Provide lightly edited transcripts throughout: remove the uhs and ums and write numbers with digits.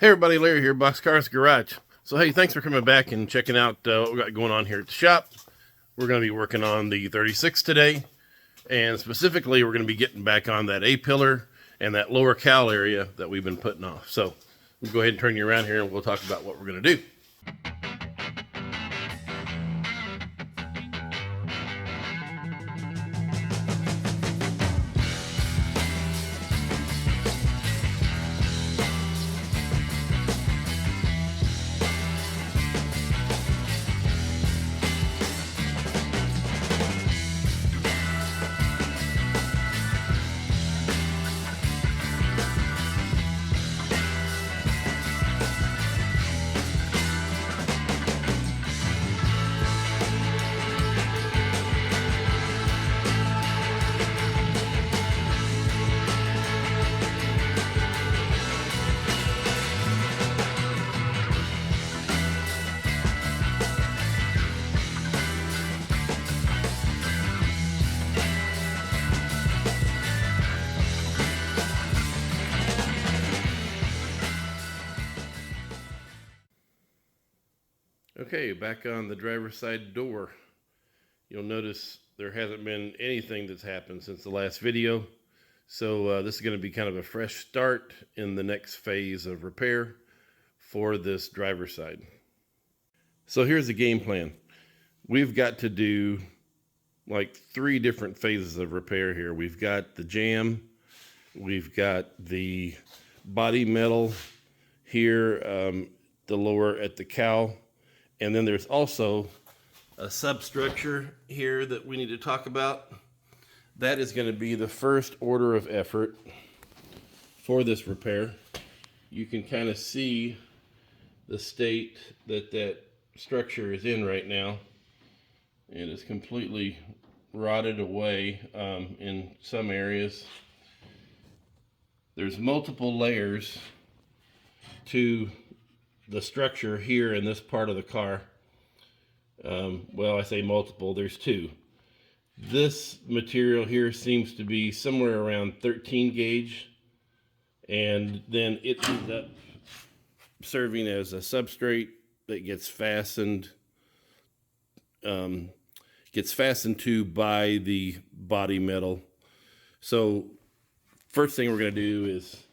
Hey everybody, Larry here, Boxcars Garage. So hey, thanks for coming back and checking out what we got going on here at the shop. We're going to be working on the 36 today, and specifically we're going to be getting back on that A-pillar and that lower cowl area that we've been putting off. So we'll go ahead and turn you around here and we'll talk about what we're going to do. Okay, back on the driver's side door. You'll notice there hasn't been anything that's happened since the last video. So this is going to be kind of a fresh start in the next phase of repair for this driver's side. So here's the game plan. We've got to do like 3 different phases of repair here. We've got the jam, we've got the body metal here, the lower at the cowl, and then there's also a substructure here that we need to talk about. That is going to be the first order of effort for this repair. You can kind of see the state that that structure is in right now. It is completely rotted away in some areas. There's multiple layers to the structure here in this part of the car. Well, I say multiple, there's 2. This material here seems to be somewhere around 13 gauge, and then it ends up serving as a substrate that gets fastened to by the body metal. So first thing we're going to do is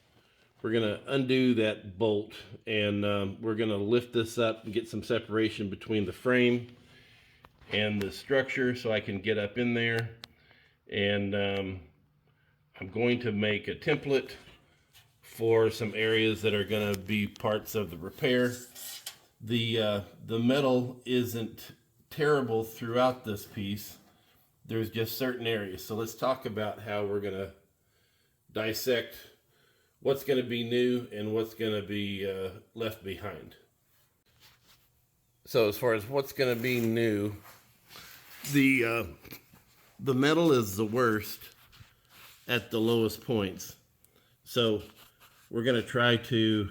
we're going to undo that bolt, and we're going to lift this up and get some separation between the frame and the structure so I can get up in there. And I'm going to make a template for some areas that are going to be parts of the repair. The metal isn't terrible throughout this piece. There's just certain areas. So let's talk about how we're going to dissect what's going to be new and what's going to be left behind. So as far as what's going to be new, the metal is the worst at the lowest points. So we're going to try to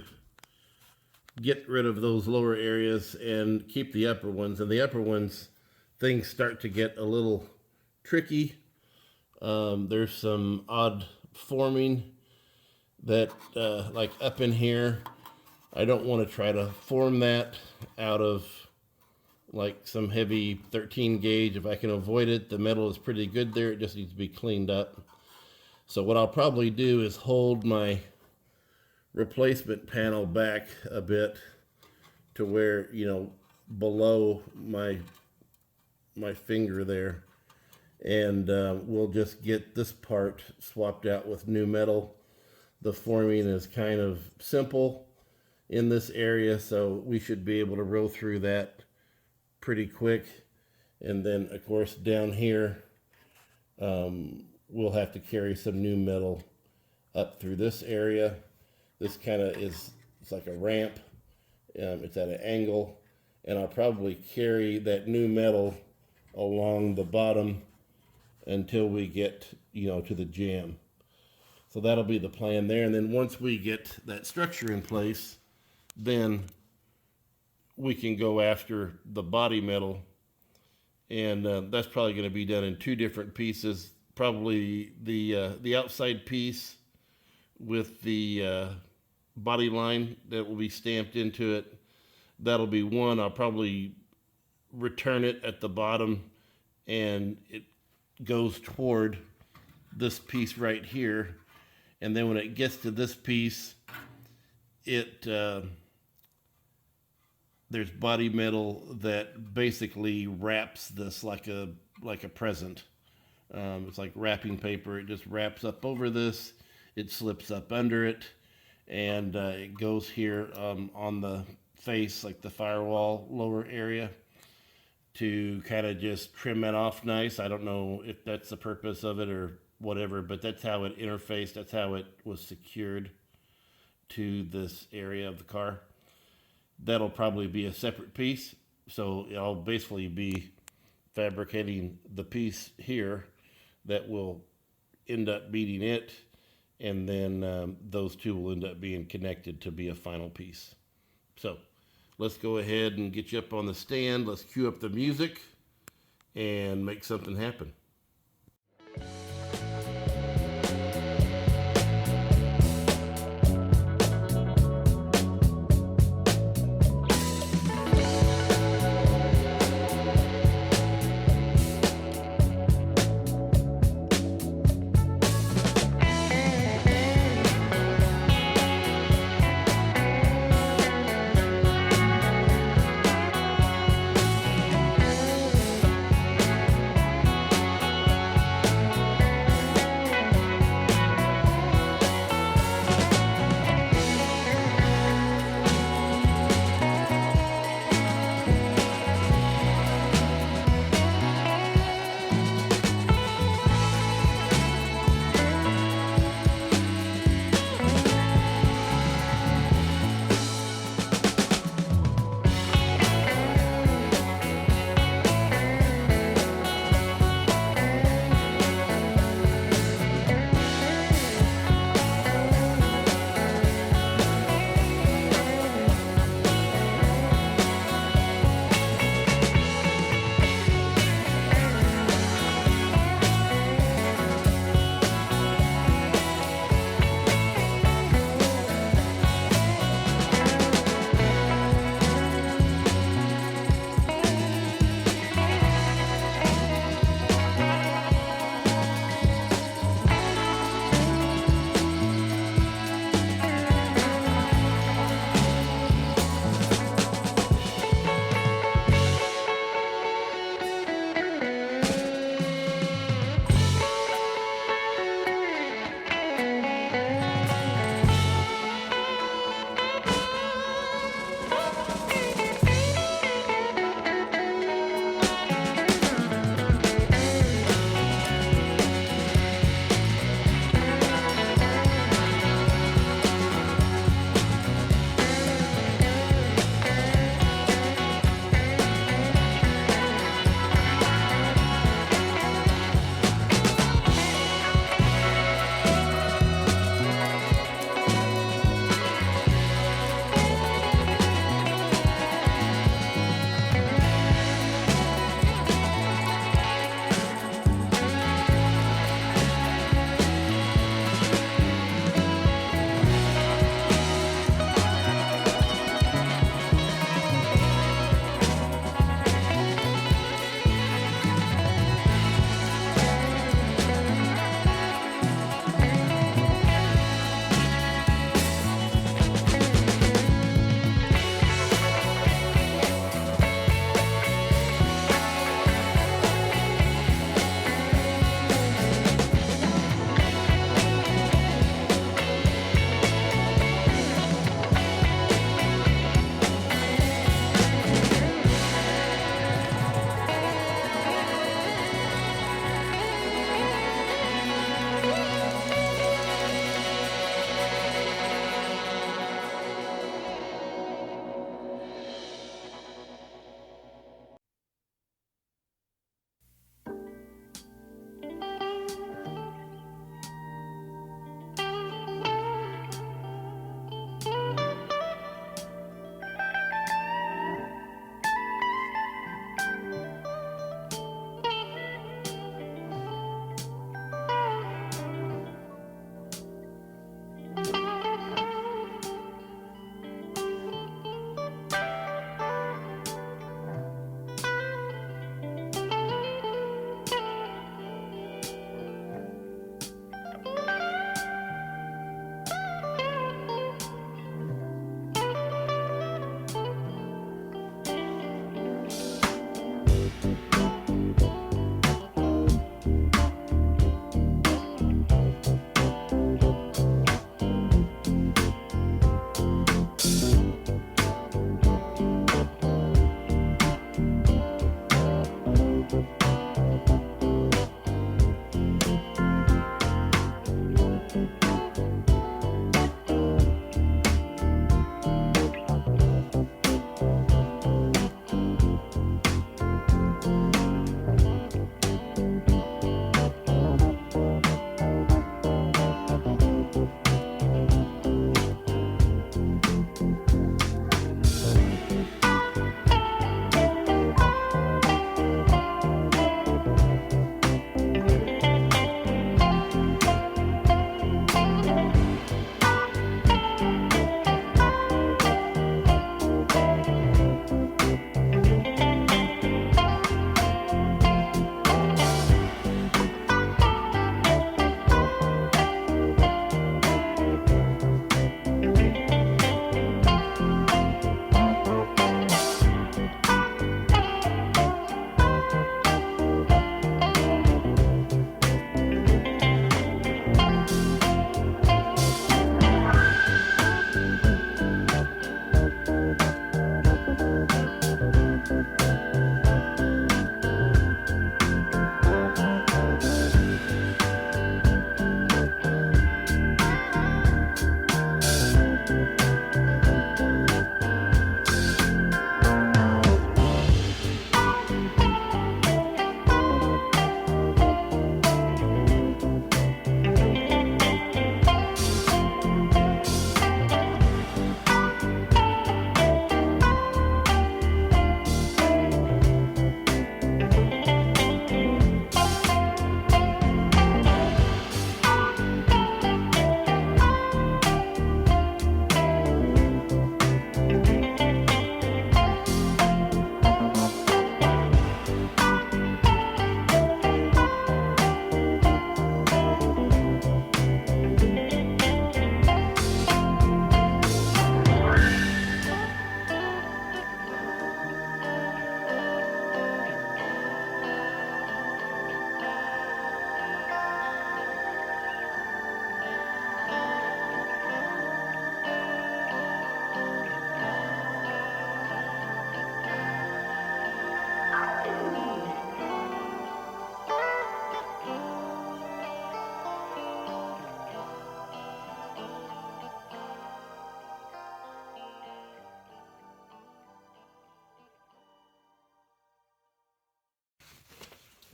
get rid of those lower areas and keep the upper ones. And the upper ones, things start to get a little tricky. There's some odd forming that like up in here. I don't want to try to form that out of like some heavy 13 gauge. If I can avoid it, the metal is pretty good there. It just needs to be cleaned up. So what I'll probably do is hold my replacement panel back a bit to where, you know, below my finger there, and we'll just get this part swapped out with new metal. The forming is kind of simple in this area, so we should be able to roll through that pretty quick. And then of course down here we'll have to carry some new metal up through this area. This kind of it's like a ramp. It's at an angle, and I'll probably carry that new metal along the bottom until we get, you know, to the jam. So that'll be the plan there. And then once we get that structure in place, then we can go after the body metal. And that's probably going to be done in 2 different pieces. Probably the outside piece with the body line that will be stamped into it. That'll be one. I'll probably return it at the bottom, and it goes toward this piece right here. And then when it gets to this piece, it there's body metal that basically wraps this like a present. It's like wrapping paper. It just wraps up over this. It slips up under it, and it goes here on the face, like the firewall lower area, to kind of just trim it off nice. I don't know if that's the purpose of it or whatever, but that's how it interfaced. That's how it was secured to this area of the car. That'll probably be a separate piece. So I'll basically be fabricating the piece here that will end up meeting it, and then those two will end up being connected to be a final piece. So let's go ahead and get you up on the stand. Let's cue up the music and make something happen.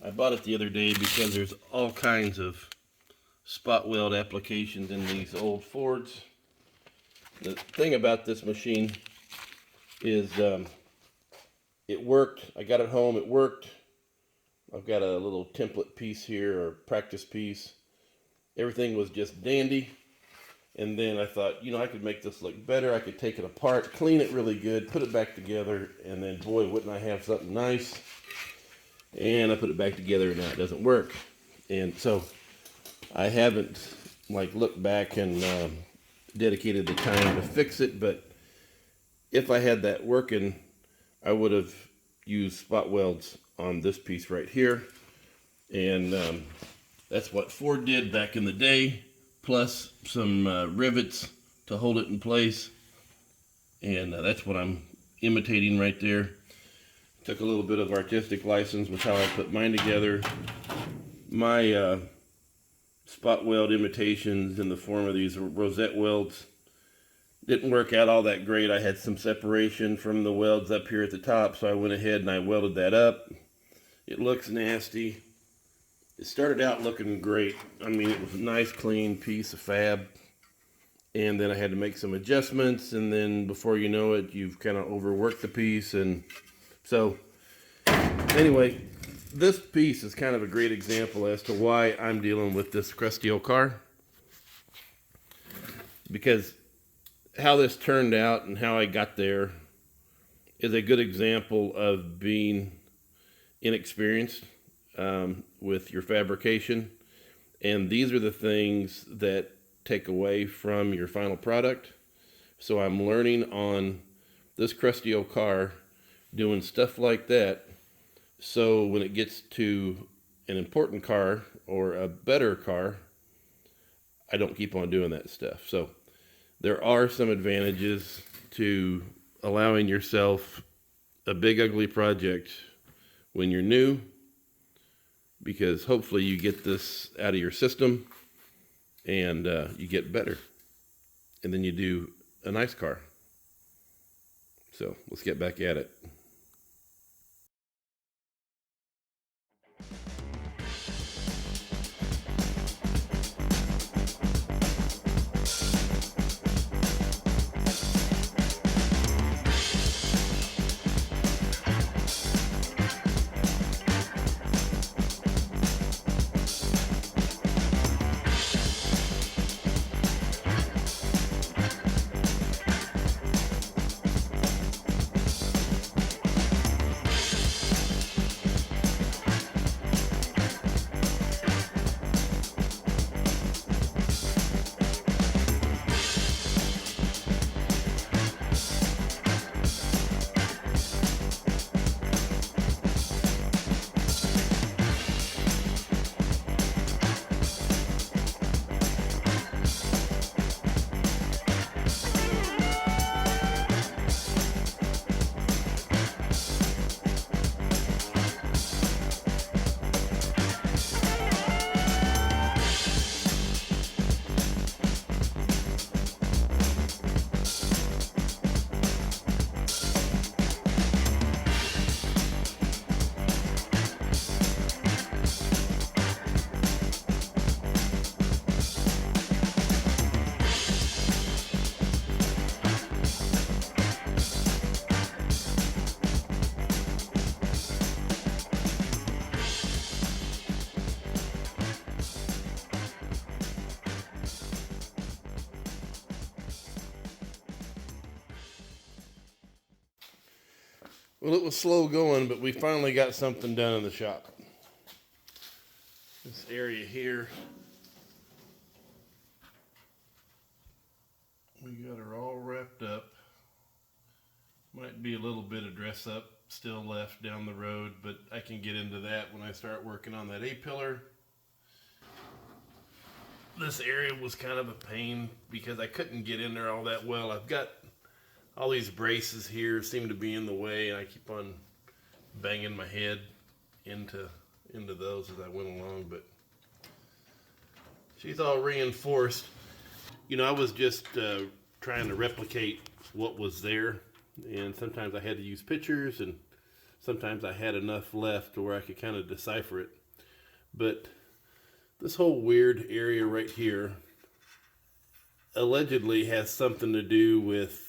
I bought it the other day because there's all kinds of spot weld applications in these old Fords. The thing about this machine is it worked. I got it home, it worked. I've got a little template piece here, or practice piece. Everything was just dandy. And then I thought, you know, I could make this look better. I could take it apart, clean it really good, put it back together, and then boy, wouldn't I have something nice. And I put it back together and now it doesn't work. And so I haven't like looked back and dedicated the time to fix it, but if I had that working, I would have used spot welds on this piece right here. And that's what Ford did back in the day, plus some rivets to hold it in place. And that's what I'm imitating right there. Took a little bit of artistic license with how I put mine together. My spot weld imitations in the form of these rosette welds didn't work out all that great. I had some separation from the welds up here at the top, so I went ahead and I welded that up. It looks nasty. It started out looking great. I mean, it was a nice, clean piece of fab. And then I had to make some adjustments, and then before you know it, you've kind of overworked the piece. And so, anyway, this piece is kind of a great example as to why I'm dealing with this crusty old car. Because how this turned out and how I got there is a good example of being inexperienced with your fabrication. And these are the things that take away from your final product. So I'm learning on this crusty old car doing stuff like that, so when it gets to an important car or a better car, I don't keep on doing that stuff. So there are some advantages to allowing yourself a big ugly project when you're new, because hopefully you get this out of your system and you get better, and then you do a nice car. So let's get back at it. Well, it was slow going, but we finally got something done in the shop. This area here, we got her all wrapped up. Might be a little bit of dress up still left down the road, but I can get into that when I start working on that A-pillar. This area was kind of a pain because I couldn't get in there all that well. I've got all these braces here seem to be in the way, and I keep on banging my head into those as I went along, but she's all reinforced. You know, I was just trying to replicate what was there, and sometimes I had to use pictures, and sometimes I had enough left to where I could kind of decipher it. but this whole weird area right here allegedly has something to do with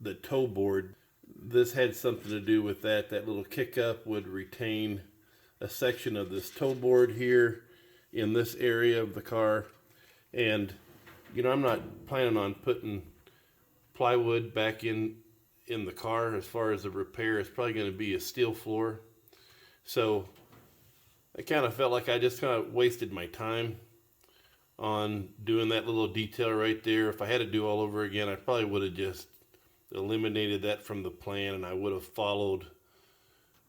the toe board. This had something to do with that. That little kick up would retain a section of this toe board here in this area of the car. And, you know, I'm not planning on putting plywood back in the car. As far as the repair, it's probably going to be a steel floor. So I kind of felt like I just kind of wasted my time on doing that little detail right there. If I had to do all over again, I probably would have just eliminated that from the plan, and I would have followed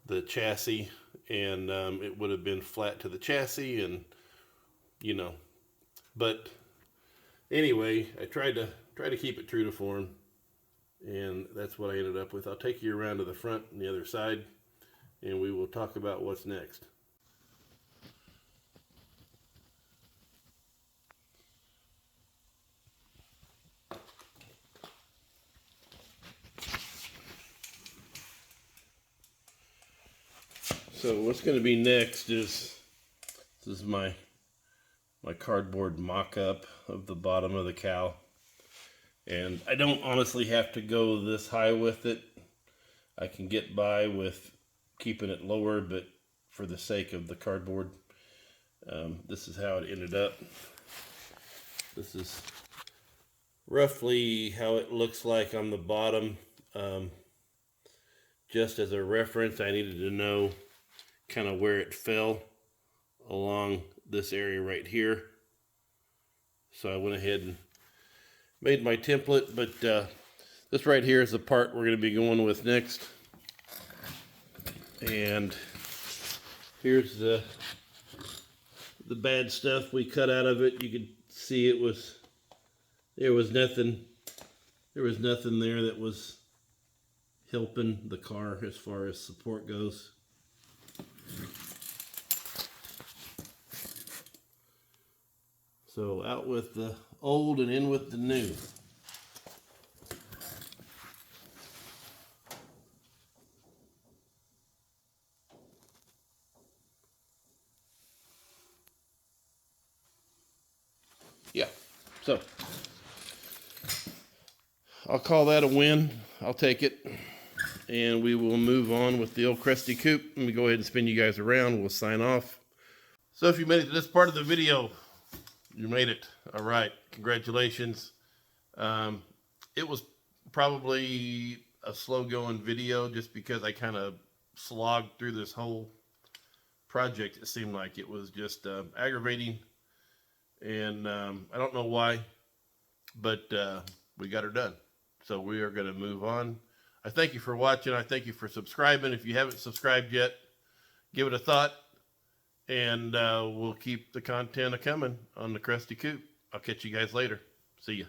the chassis, and it would have been flat to the chassis, and you know. But anyway, I tried to keep it true to form, and that's what I ended up with. I'll take you around to the front and the other side, and we will talk about what's next. So what's going to be next is, this is my cardboard mock-up of the bottom of the cowl. And I don't honestly have to go this high with it. I can get by with keeping it lower, but for the sake of the cardboard, this is how it ended up. This is roughly how it looks like on the bottom. Just as a reference, I needed to know kind of where it fell along this area right here. So I went ahead and made my template, but this right here is the part we're going to be going with next. And here's the bad stuff we cut out of it. You can see there was nothing there that was helping the car as far as support goes. So out with the old and in with the new. Yeah, so I'll call that a win. I'll take it. And we will move on with the old crusty coupe. Let me go ahead and spin you guys around. We'll sign off. So if you made it to this part of the video, you made it. All right. Congratulations. It was probably a slow going video just because I kind of slogged through this whole project. It seemed like it was just aggravating. And I don't know why, but we got her done. So we are going to move on. I thank you for watching. I thank you for subscribing. If you haven't subscribed yet, give it a thought. And we'll keep the content a-coming on the Crusty Coupe. I'll catch you guys later. See ya.